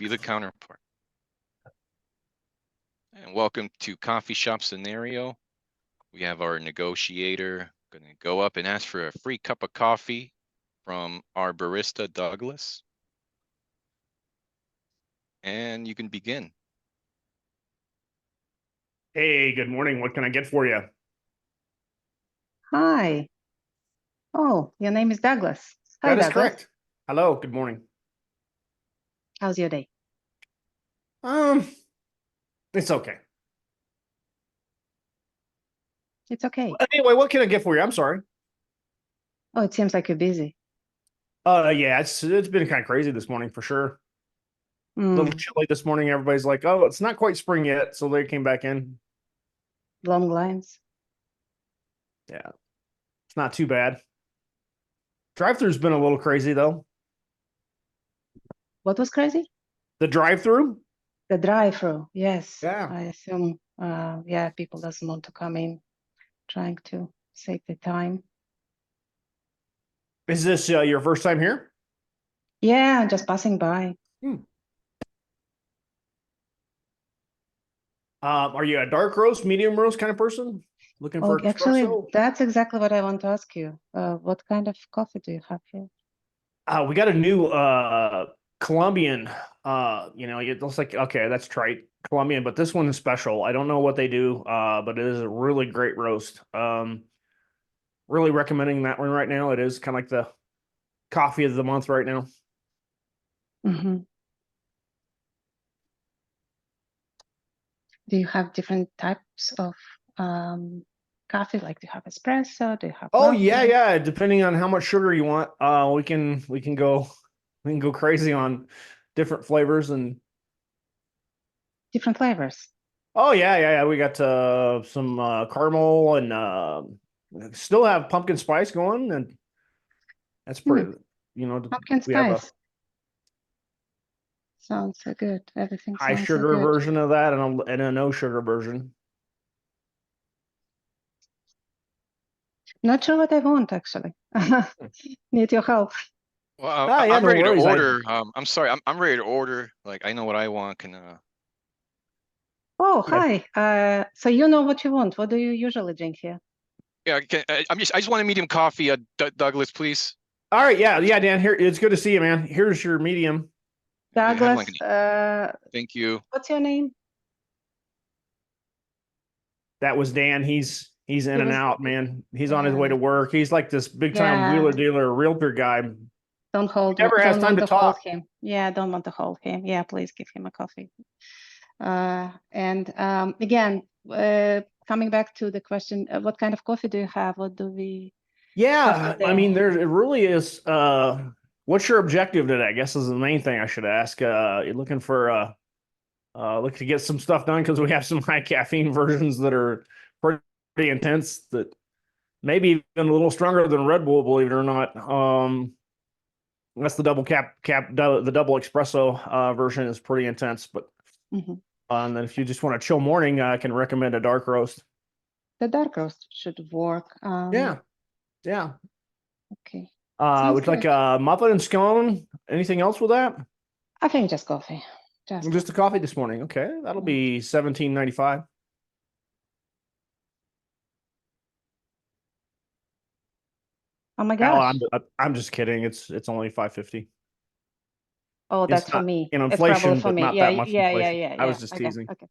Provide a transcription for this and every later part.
be the counterpart. And welcome to Coffee Shop Scenario. We have our negotiator going to go up and ask for a free cup of coffee from our barista, Douglas. And you can begin. Hey, good morning. What can I get for you? Hi. Oh, your name is Douglas. Hi, That is Douglas. correct. Hello, good morning. How's your day? It's okay. It's okay. Anyway, what can I get for you? I'm sorry. Oh, it seems like you're busy. Yeah, it's been kind of crazy this morning for sure. A little chilly this morning. Everybody's like, oh, it's not quite spring yet, so they came back in. Long lines. Yeah, it's not too bad. Drive-through's been a little crazy though. What was crazy? The drive-through? The drive-through. Yes. Yeah. I assume, yeah, people doesn't want to come in, trying to save the time. Is this your first time here? Yeah, just passing by. Are you a dark roast, medium roast kind of person? Looking for Actually, espresso? that's exactly what I want to ask you. What kind of coffee do you have here? We got a new Colombian. It looks like, okay, that's trite, Colombian, but this one is special. I don't know what they do, but it is a really great roast. Really recommending that one right now. It is kind of like the coffee of the month right now. Do you have different types of coffee? Like, do you have espresso? Do you have Oh latte? yeah. Depending on how much sugar you want, we can go crazy on different flavors and Different flavors. oh yeah. We got some caramel and still have pumpkin spice going, and that's pretty. Pumpkin We have a spice. Sounds so good. Everything high sounds so sugar good. version of that and a no sugar version. Not sure what I want, actually. Need your help. Well, Yeah, I'm no ready to worries. order. I'm sorry. I'm ready to order. Like, I know what I want. Oh, hi. So you know what you want. What do you usually drink here? Yeah, I just want a medium coffee, Douglas, please. All right, yeah, Dan. Here, it's good to see you, man. Here's your medium. Douglas, thank you. what's your name? That was Dan. He's in and out, man. He's on his way to Dan. work. He's like this big time Yeah. wheeler dealer, realtor guy. Don't Never has don't time want to to hold talk. him. Yeah, I don't want to hold him. Yeah, please give him a coffee. Again, coming back to the question, what kind of coffee do you have? What do we Yeah, have I today? mean, it really is. What's your objective today? I guess is the main thing I should ask. You're looking for looking to get some stuff done because we have some high caffeine versions that are pretty intense that maybe even a little stronger than Red Bull, believe it or not. That's the double the double espresso version is pretty intense. But and then if you just want a chill morning, I can recommend a dark roast. The dark roast should work. Yeah. Okay. Would you like a muffin and scone? Anything else with that? I think just coffee. Just a coffee this morning. Okay, that'll be $17.95. Oh my gosh. I'm just kidding. It's only $5.50. Oh, that's for me. In It's probably inflation, for but me. not that much inflation. I was just teasing. Okay.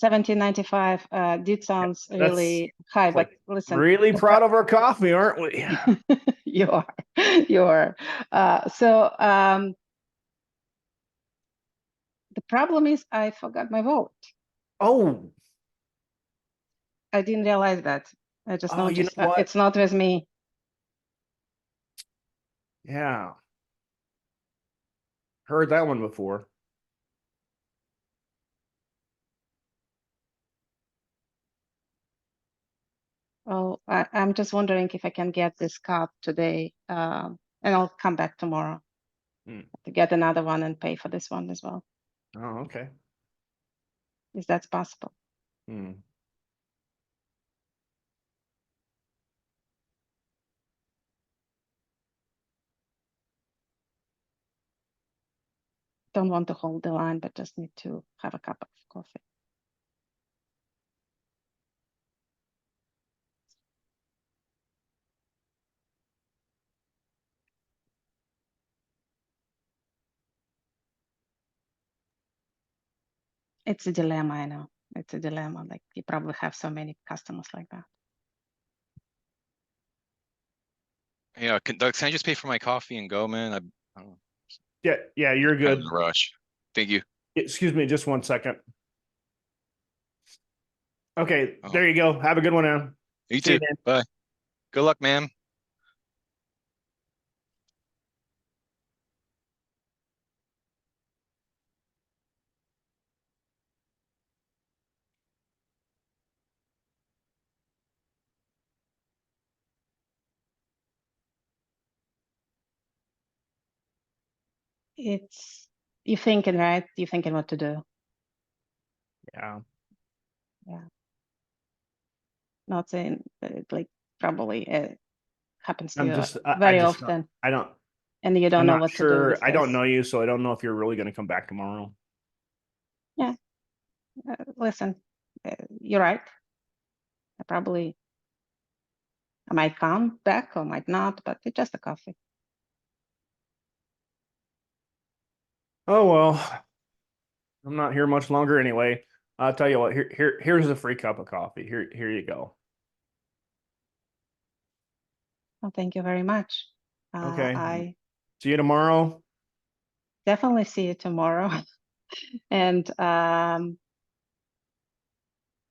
$17.95 did sounds really high, but listen. Really proud of our coffee, aren't we? You are. You are. The problem is I forgot my wallet. Oh. I didn't realize that. I just noticed you know what? it's not with me. Yeah. Heard that one before. Oh, I'm just wondering if I can get this cup today, and I'll come back tomorrow to get another one and pay for this one as well. Oh, okay. If that's possible. don't want to hold the line, but just need to have a cup of coffee. It's a dilemma, I know. It's a dilemma. Like you probably have so many customers like that. Yeah, Doug, can I just pay for my coffee and go, man? I don't know. Yeah, you're Kind of good. in a rush. Thank you. Excuse me, just 1 second. Okay, Oh, there you go. Have a good one now. you See you, too. Dan. Bye. Good luck, ma'am. It's you're thinking, right? You're thinking what to do. Yeah. Yeah. Not saying that it like probably happens to you very often, I don't, and you don't I'm know not what to do sure. these I don't days. know you, so I don't know if you're really going to come back tomorrow. Yeah. Listen, you're right. I might come back or might not, but it's just a coffee. Oh, well, I'm not here much longer anyway. I'll tell you what, here's a free cup of coffee. Here you go. Well, thank you very much. Okay. I See you tomorrow. definitely see you tomorrow. And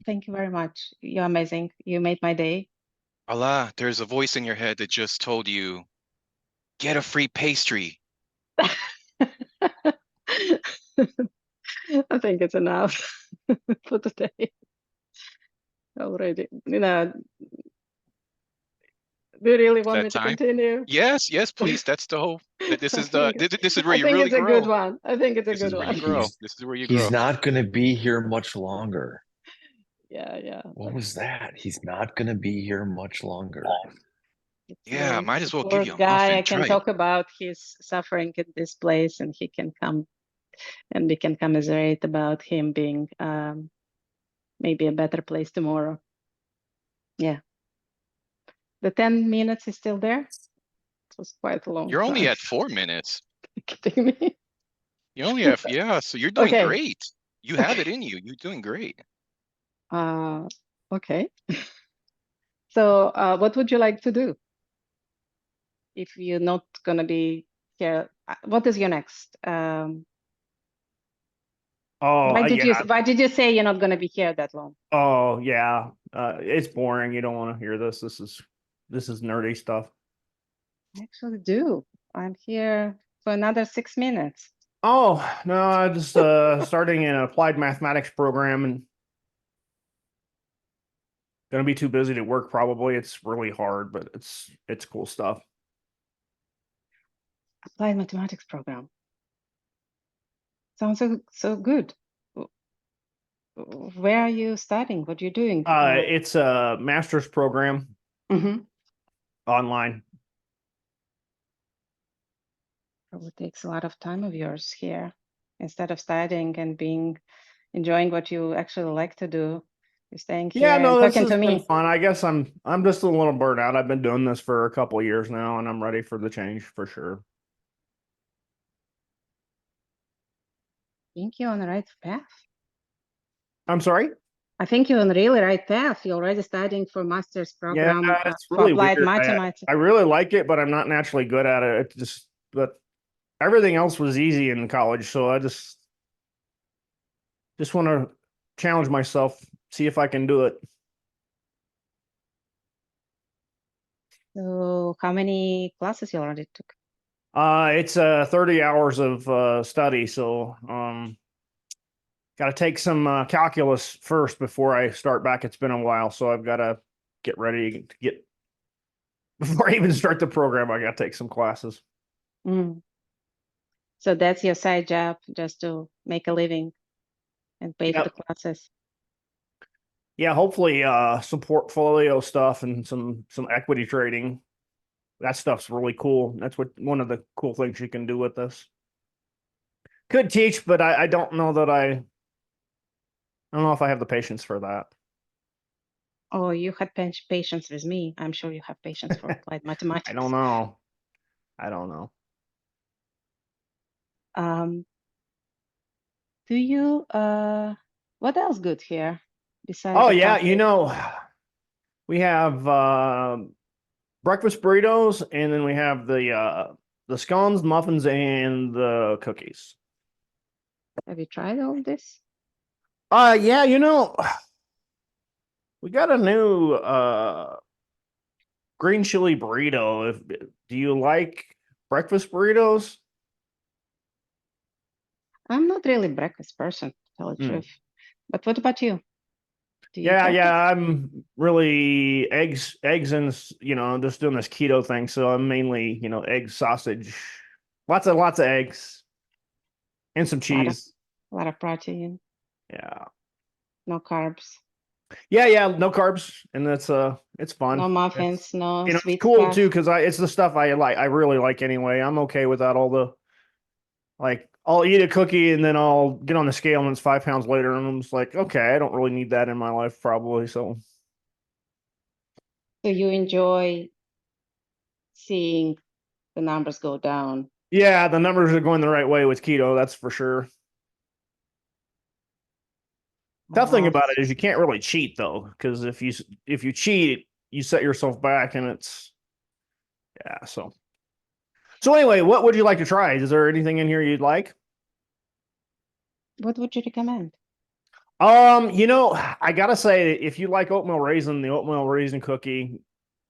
thank you very much. You're amazing. You made my day. Allah, there's a voice in your head that just told you, get a free pastry. I think it's enough for today already. Do you really It's want that me to time? continue? Yes, please. That's the whole. This I is the. think This is where I you think really it's a good grow. one. I think it's a This is good where you one. grow. This is where you He's grow. not going to be here much longer. Yeah. What was that? He's not going to be here much longer. Yeah, might The as well give poor you a guy. muffin. I can Try it. talk about his suffering at this place, and he can come, and we can commiserate about him being maybe a better place tomorrow. Yeah. The 10 minutes is still there. It was quite a long You're only time. at 4 minutes. Kidding me? You only have, yeah. So you're doing Okay. great. You have it in you. You're doing great. Okay. So, what would you like to do if you're not gonna be here? What is your next? Oh, yeah. Why did you say you're not gonna be here that long? Oh, yeah. It's boring. You don't want to hear this. This is nerdy stuff. I actually do. I'm here for another 6 minutes. Oh, no, I just starting an applied mathematics program and gonna be too busy to work probably. It's really hard, but it's cool stuff. Applied mathematics program. Sounds so good. Where are you studying? What are you doing? It's a master's program Mhm. online. Probably takes a lot of time of yours here. Instead of studying and enjoying what you actually like to do, you're staying here Yeah, and no, this talking to has been me. fun. I guess I'm just a little burnt out. I've been doing this for a couple of years now, and I'm ready for the change for sure. I think you're on the right path. I'm sorry? I think you're on the really right path. You're already studying for master's Yeah, program it's for really applied weird. mathematics. I really like it, but I'm not naturally good at it. But everything else was easy in college, so I just want to challenge myself, see if I can do it. So how many classes you already took? It's 30 hours of study, so got to take some calculus first before I start back. It's been a while, so I've got to get ready to get before I even start the program. I got to take some classes. Mm. So that's your side job, just to make a living and pay for the Yep. classes. Yeah, hopefully some portfolio stuff and some equity trading. That stuff's really cool. That's one of the cool things you can do with this. Could teach, but I don't know that I don't know if I have the patience for that. Oh, you had patience with me. I'm sure you have patience for applied I mathematics. don't know. I don't know. Do you what else good here besides Oh the yeah, coffee? we have breakfast burritos, and then we have the scones, muffins, and the cookies. Have you tried all this? Yeah, we got a new green chili burrito. Do you like breakfast burritos? I'm not really a breakfast person, to tell the Hmm. truth. But what about you? Do you eat Yeah, breakfast? I'm really eggs, and just doing this keto thing. So I'm mainly, egg, sausage, lots of eggs, and some A cheese. lot of protein, Yeah, no carbs, yeah. No carbs, and it's fun. no It's muffins, no it's sweet cool too stuff. because it's the stuff I like. I really like anyway. I'm okay without all the like. I'll eat a cookie and then I'll get on the scale and it's 5 pounds later, and I'm just like, okay, I don't really need that in my life probably. So So you enjoy seeing the numbers go down. yeah, the numbers are going the right way with keto, that's for sure. Tough thing Wow. about it is you can't really cheat though, because if you cheat, you set yourself back, and it's yeah. So anyway, what would you like to try? Is there anything in here you'd What would you recommend? I gotta say, if you like oatmeal raisin, the oatmeal raisin cookie,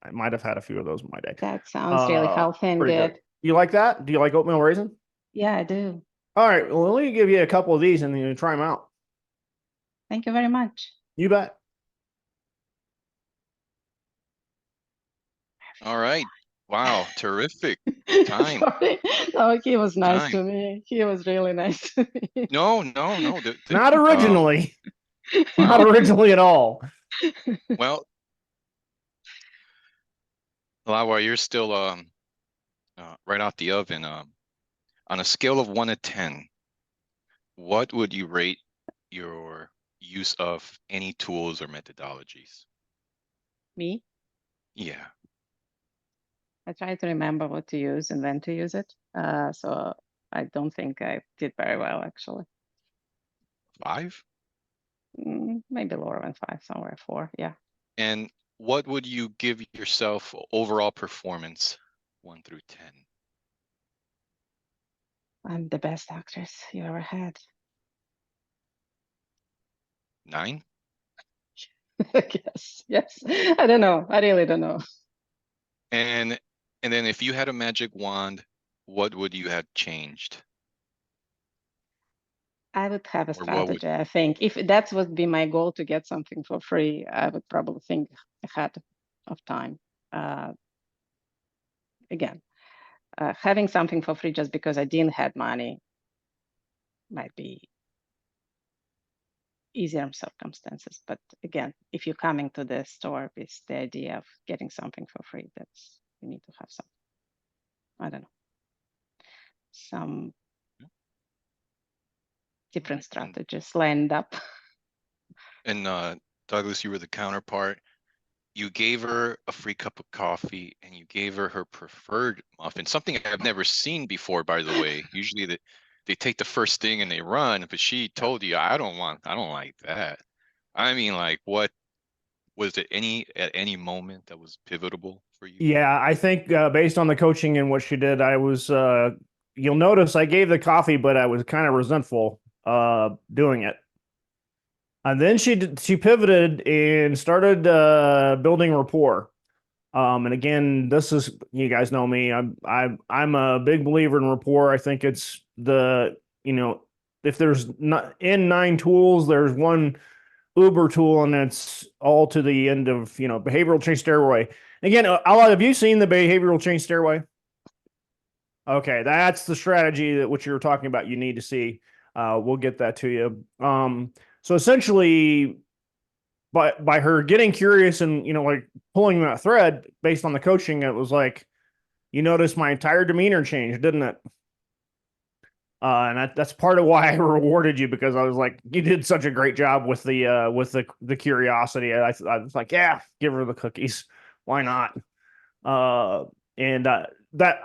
I might have had a few of those in my day. That sounds really healthy and Pretty good. good. You like that? Do you like oatmeal raisin? Yeah, I do. All right, well, let me give you a couple of these and you try them out. Thank you very much. You bet. All right. Wow, terrific time. Sorry. No, he was nice Time. to me. He was really nice to me. No. Not originally. Not originally at all. Well, while you're still right off the oven, on a scale of 1 to 10, what would you rate your use of any tools or methodologies? Me? Yeah. I try to remember what to use and when to use it. So I don't think I did very well, actually. 5? Maybe lower than 5, somewhere 4. Yeah. And what would you give yourself overall performance, 1 through 10? I'm the best actress you ever had. 9? Yes. I don't know. I really don't know. And then if you had a magic wand, what would you have changed? I would have a Or what would strategy, I think. If that would be my goal to get something for free, I would probably think ahead of time. Again, having something for free just because I didn't have money might be easier circumstances. But again, if you're coming to the store with the idea of getting something for free, that's you need to have some, I don't know, some different strategies lined up. And Douglas, you were the counterpart. You gave her a free cup of coffee and you gave her her preferred muffin, something I've never seen before, by the way. Usually they take the first thing and they run, but she told you, I don't like that. I mean, like, what was it at any moment that was pivotal for you? Yeah, I think based on the coaching and what she did, I was you'll notice I gave the coffee, but I was kind of resentful doing it. And then she pivoted and started building rapport. And again, this is you guys know me. I'm a big believer in rapport. I think it's if there's not in 9 tools, there's one Uber tool, and it's all to the end of behavioral change stairway. Again, have you seen the behavioral change stairway? Okay, that's the strategy that what you were talking about. You need to see. We'll get that to you. So essentially, by her getting curious and like pulling that thread based on the coaching, it was like you noticed my entire demeanor changed, didn't it? And that's part of why I rewarded you, because I was like, you did such a great job with the curiosity. I was like, yeah, give her the cookies. Why not? Uh, and that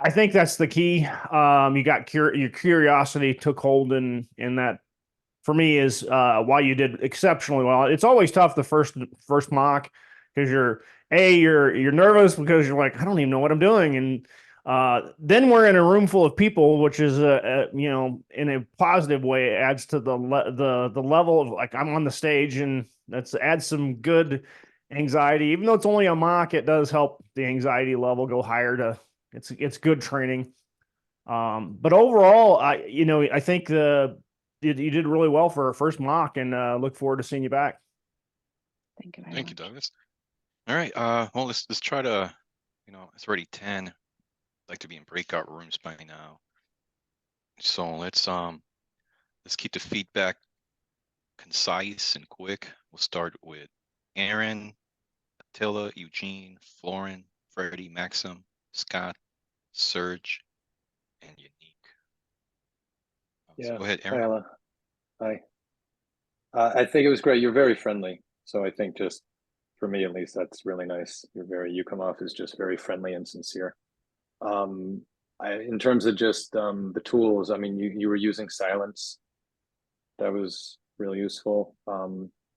I think that's the key. You got your curiosity took hold in that. For me, is why you did exceptionally well. It's always tough the first mock, because you're nervous, because you're like, I don't even know what I'm doing. And then we're in a room full of people, which is in a positive way, it adds to the level of, like, I'm on the stage, and that's adds some good anxiety. Even though it's only a mock, it does help the anxiety level go higher. It's good training. But overall, I think you did really well for our first mock, and look forward to seeing you back. Thank you very Thank you, much. Douglas. All right. Well, let's try to, it's already 10. I'd like to be in breakout rooms by now. So let's keep the feedback concise and quick. We'll start with Aaron, Attila, Eugene, Florin, Freddie, Maxim, Scott, Serge, and Unique. So Yeah. go ahead, Hi, Aaron. Ella. Hi. I think it was great. You're very friendly. So I think, just for me at least, that's really nice. You come off as just very friendly and sincere. In terms of just the tools, I mean, you were using silence. That was really useful.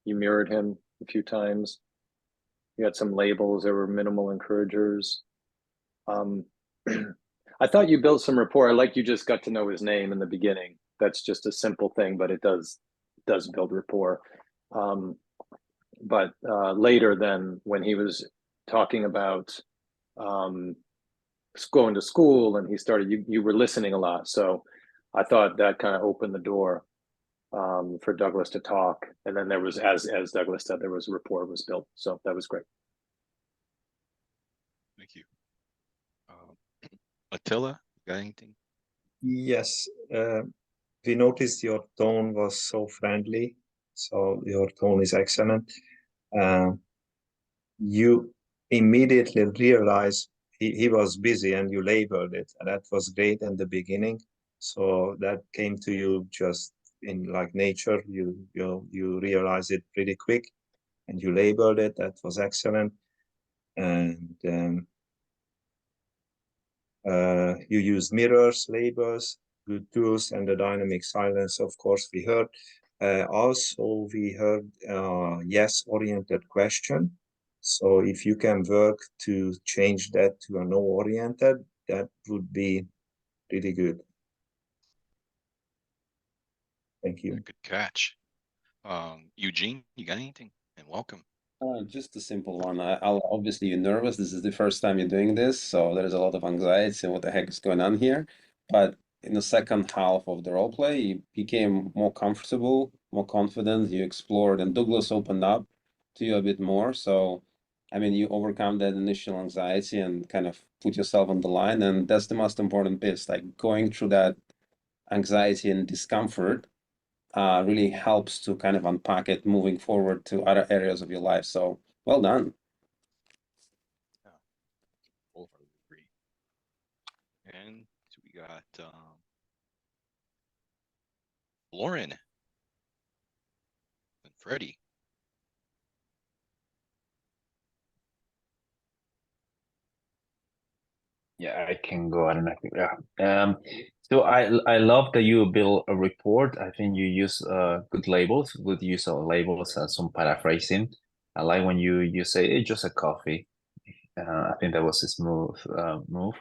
You mirrored him a few times. You had some labels. There were minimal encouragers. Um, I thought you built some rapport. I like you just got to know his name in the beginning. That's just a simple thing, but it does build rapport. But later, then, when he was talking about um, going to school, and he started, you were listening a lot. So I thought that kind of opened the door for Douglas to talk. And then there was, as Douglas said, there was rapport was built. So that was great. Thank you. Attila, you got anything? Yes, we noticed your tone was so friendly, so your tone is excellent. You immediately realized he was busy, and you labeled it, and that was great in the beginning. So that came to you just in like nature. You realized it pretty quick, and you labeled it. That was excellent. And you use mirrors, labels, good tools, and the dynamic silence, of course, we heard. Also, we heard yes-oriented question. So if you can work to change that to a no-oriented, that would be really good. Thank you. Good catch. Eugene, you got anything? And welcome. Just a simple one. Obviously, you're nervous. This is the first time you're doing this, so there's a lot of anxiety and what the heck is going on here. But in the second half of the role play, you became more comfortable, more confident. You explored, and Douglas opened up to you a bit more. So, I mean, you overcome that initial anxiety and kind of put yourself on the line, and that's the most important bit. Like going through that anxiety and discomfort really helps to kind of unpack it moving forward to other areas of your life. So well done. Yeah, wholeheartedly agree. And so we got Lauren and Freddie. Yeah, I can go ahead and yeah. So I love that you build a report. I think you use good labels, good use of labels and some paraphrasing. I like when you say it's just a coffee. I think that was a smooth move.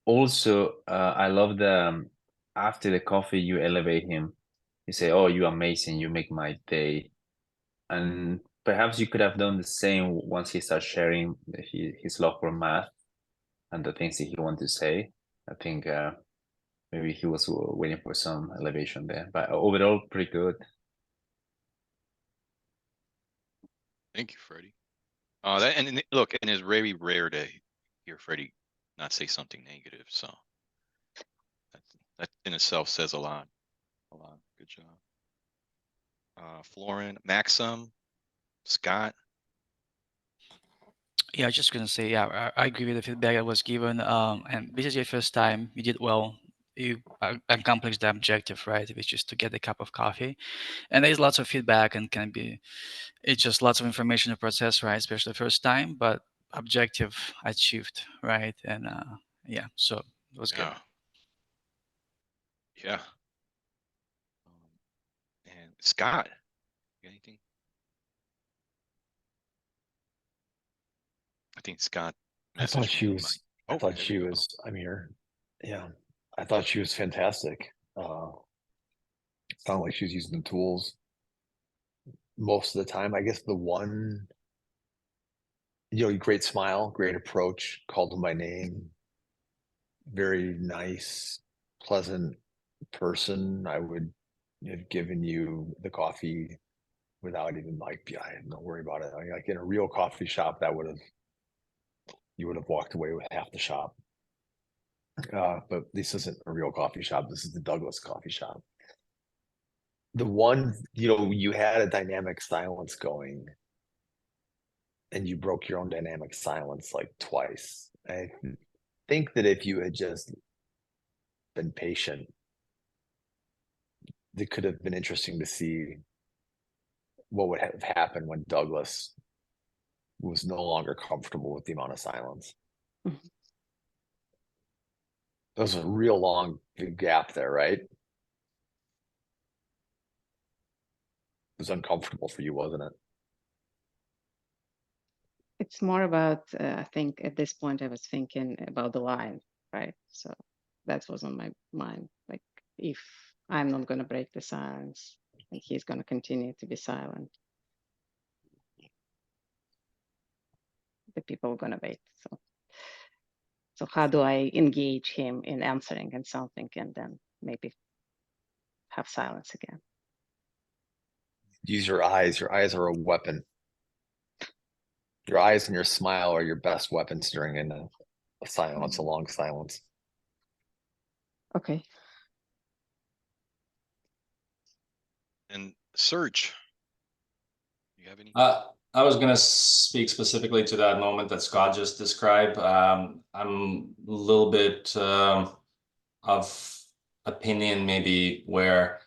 Also, I love the after the coffee you elevate him. You say, "Oh, you're amazing! You make my day." And perhaps you could have done the same once he starts sharing his love for math and the things that he wanted to say. I think maybe he was waiting for some elevation there, but overall, pretty good. Thank you, Freddie. That and look, and it's very rare to hear Freddie not say something negative. So that in itself says a lot. A lot. Good job. Florin, Maxim, Scott. Yeah, I was just gonna say, yeah, I agree with the feedback that was given. And this is your first time. You did well. you accomplish the objective, right? Which is to get a cup of coffee. And there's lots of feedback and it's just lots of information to process, right? Especially the first time, but objective achieved, right? And yeah, so it was good. Yeah. Yeah. And Scott, you got anything? I think Scott I thought messaged she me. was. I Oh, thought there she we go. was. I'm here. Yeah, I thought she was fantastic. Sounded like she was using the tools most of the time. I guess the one, great smile, great approach, called him by name, very nice, pleasant person. I would have given you the coffee without even I had no worry about it. I mean, like in a real coffee shop, you would have walked away with half the shop. But this isn't a real coffee shop. This is the Douglas coffee shop. The one, you had a dynamic silence going and you broke your own dynamic silence like twice. I think that if you had just been patient, it could have been interesting to see what would have happened when Douglas was no longer comfortable with the amount of silence. Mhm. There was a real long gap there, right? It was uncomfortable for you, wasn't it? It's more about, I think at this point I was thinking about the line, right? So that was on my mind. Like, if I'm not going to break the silence and he's going to continue to be silent, the people are going to wait. So how do I engage him in answering and something and then maybe have silence again? Use your eyes. Your eyes are a weapon. Your eyes and your smile are your best weapons during a silence, a long silence. Okay. And Serge, you have any? I was going to speak specifically to that moment that Scott just described. I'm a little bit of opinion, maybe, where,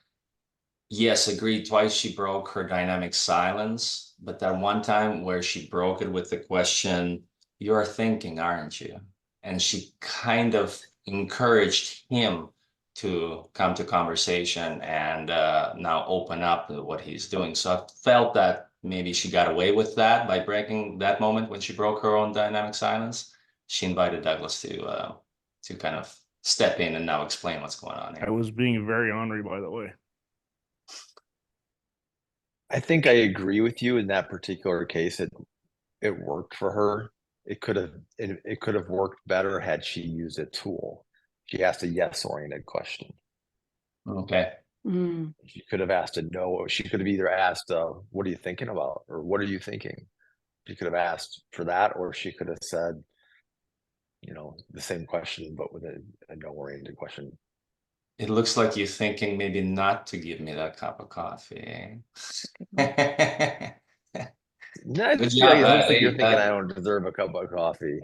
yes, agreed, twice she broke her dynamic silence, but that one time where she broke it with the question, "You're thinking, aren't you?" And she kind of encouraged him to come to conversation and now open up to what he's doing. So I felt that maybe she got away with that by breaking that moment when she broke her own dynamic silence. She invited Douglas to kind of step in and now explain what's going on I here. was being very ornery, by the way. I think I agree with you in that particular case. It worked for her. It could have worked better had she used a tool. She asked a yes-oriented question. Okay. Mm. She could have asked a no. She could have either asked, "What are you thinking about?" or "What are you thinking?" She could have asked for that, or she could have said, the same question but with a no-oriented question. It looks like you're thinking maybe not to give me that cup of coffee. No, Good yeah, job, it looks like you're Ali. thinking I don't deserve a cup of coffee.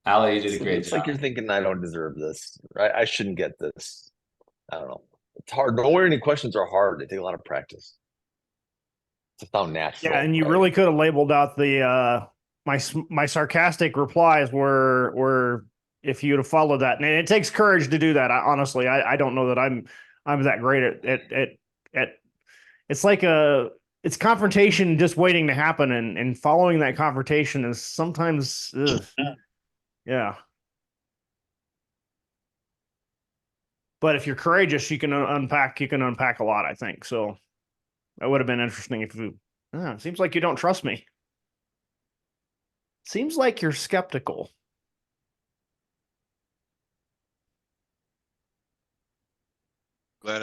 Ali, you did a It great looks like job. you're thinking I don't deserve this. Right? I shouldn't get this. I don't know. It's hard. No-oriented questions are hard. They take a lot of practice to sound natural. Yeah, and you right? really could have labeled out the my sarcastic replies were if you'd have followed that. And it takes courage to do that. Honestly, I don't know that I'm that great at it's like it's confrontation just waiting to happen, and following that confrontation is sometimes yeah. But if you're courageous, you can unpack a lot, I think. So that would have been interesting if you it seems like you don't trust me. Seems like you're skeptical. Glad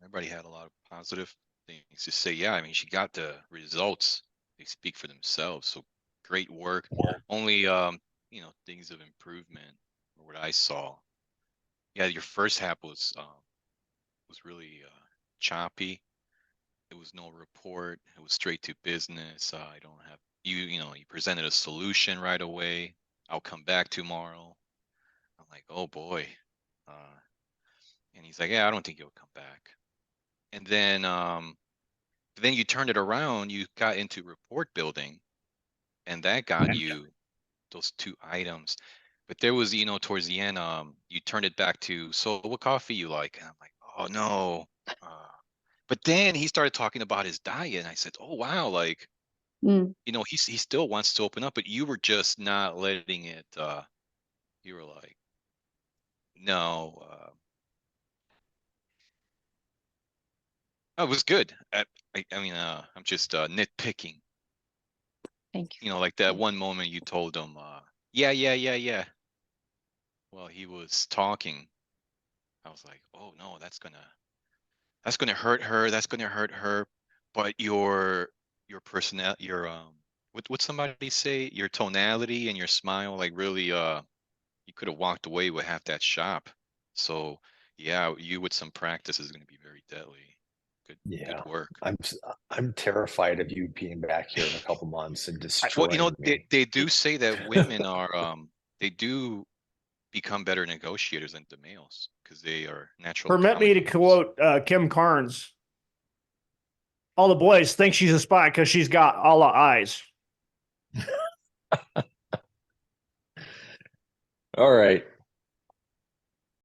everybody had a lot of positive things to say. Yeah, I mean, she got the results. They speak for themselves. So great work. Only things of improvement or what I saw. Yeah, your first half was really choppy. It was no report. It was straight to business. I don't have you presented a solution right away. I'll come back tomorrow. I'm like, oh boy. Uh And he's like, yeah, I don't think he'll come back. And then you turned it around, you got into report building, and that got you those 2 items. But there was, towards the end, you turned it back to, so what coffee you like? And I'm like, oh no. But then he started talking about his diet, and I said, oh wow, like, Mm. he still wants to open up, but you were just not letting it. You were like, no. Oh, it was good. I mean, I'm just nitpicking. Thank you. Like that one moment you told him, yeah, yeah, yeah, yeah. Well, he was talking. I was like, oh no, that's gonna hurt her. That's gonna hurt her. But your personality, what somebody say? Your tonality and your smile, like really, you could have walked away with half that shop. So yeah, you with some practice is gonna be very deadly. Good Yeah, work. I'm terrified of you being back here in a couple months and Well, destroying me. they do say that women are they do become better negotiators than the males because they are natural Permit me to communicators. quote Kim Carnes. All the boys think she's a spy because she's got all the eyes. All right.